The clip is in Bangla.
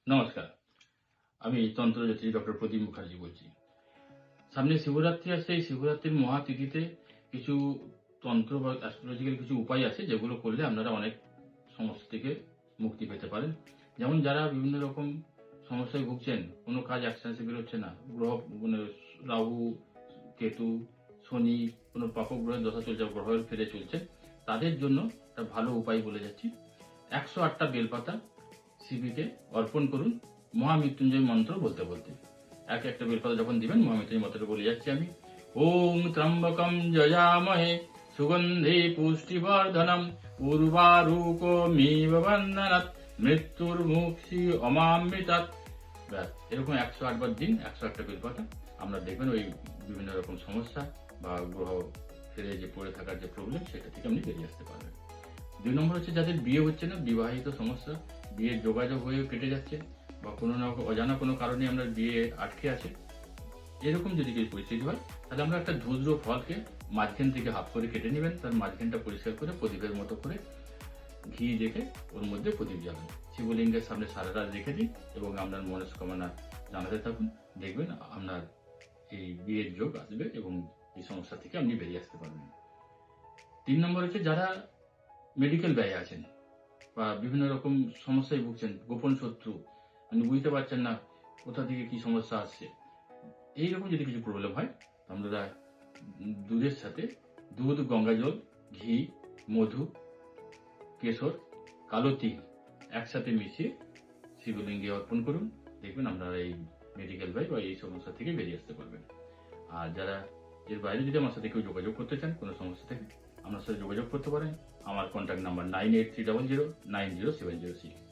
নমস্কার, আমি তন্ত্রজ্যোতিষী ডক্টর প্রদীপ মুখার্জি বলছি। সামনে শিবরাত্রি আসছে। এই শিবরাত্রির মহাতিথিতে কিছু তন্ত্র বা অ্যাস্ট্রোলজিক্যাল কিছু উপায় আছে যেগুলো করলে আপনারা অনেক সমস্যা থেকে মুক্তি পেতে পারেন। যেমন যারা বিভিন্ন রকম সমস্যায় ভুগছেন, কোনো কাজ একসাথে বেরোচ্ছে না, গ্রহ মানে রাহু, কেতু, শনি, কোনো পাপগ্রহের দশা চলছে, গ্রহের ফেরে চলছে, তাদের জন্য একটা ভালো উপায় বলে যাচ্ছি। 108টা বেলপাতা শিবকে অর্পণ করুন মহামৃত্যুঞ্জয় মন্ত্র বলতে বলতে। একটা বেলপাতা যখন দিবেন, মহামৃত্যুঞ্জয় মন্ত্রটা বলে যাচ্ছি আমি। ওম ত্রম্বকম যজামহে সুগন্ধি পুষ্টিবর্ধনম উর্বারুকমিব বন্দনাৎ মৃত্যুর মুক্ষি অমামৃতাৎ। ব্যাস, এরকম 108 বার দিন, 108টা বেলপাতা। আমরা দেখবেন ওই বিভিন্ন রকম সমস্যা বা গ্রহ ফিরে যে পড়ে থাকার যে প্রবলেম, সেটা থেকে আপনি বেরিয়ে আসতে পারবেন। 2 নম্বর হচ্ছে যাদের বিয়ে হচ্ছে না, বিবাহিত সমস্যা, বিয়ের যোগাযোগ হয়েও কেটে যাচ্ছে, বা কোনো না অজানা কোনো কারণে আমরা বিয়ে আটকে আছে, এরকম যদি কিছু পরিস্থিতি হয়, তাহলে আমরা একটা ধূদ্র ফলকে মাঝখান থেকে হাফ করে কেটে নেবেন, তার মাঝখানটা পরিষ্কার করে প্রদীপের মতো করে ঘি রেখে ওর মধ্যে প্রদীপ জ্বালান। শিবলিঙ্গের সামনে সারা রাত রেখে দিন এবং আপনার মনস্কামনা জানাতে থাকুন। দেখবেন আপনার এই বিয়ের যোগ আসবে এবং এই সমস্যা থেকে আপনি বেরিয়ে আসতে পারবেন। 3 নম্বর হচ্ছে যারা মেডিকেল ব্যয়ে আছেন বা বিভিন্ন রকম সমস্যায় ভুগছেন, গোপন শত্রু, আপনি বুঝতে পারছেন না কোথা থেকে কি সমস্যা আসছে, এইরকম যদি কিছু প্রবলেম হয়, আমরা দুধের সাথে দুধ, গঙ্গা জল, ঘি, মধু, কেশর, কালো তিল একসাথে মিশিয়ে শিবলিঙ্গে অর্পণ করুন। দেখবেন আপনারা এই মেডিকেল ব্যয় বা এই সমস্যা থেকে বেরিয়ে আসতে পারবেন। আর যারা এর বাইরে যদি আমার সাথে কেউ যোগাযোগ করতে চান কোনো সমস্যা থেকে, আমার সাথে যোগাযোগ করতে পারেন। আমার কন্ট্যাক্ট নাম্বার 9830090706।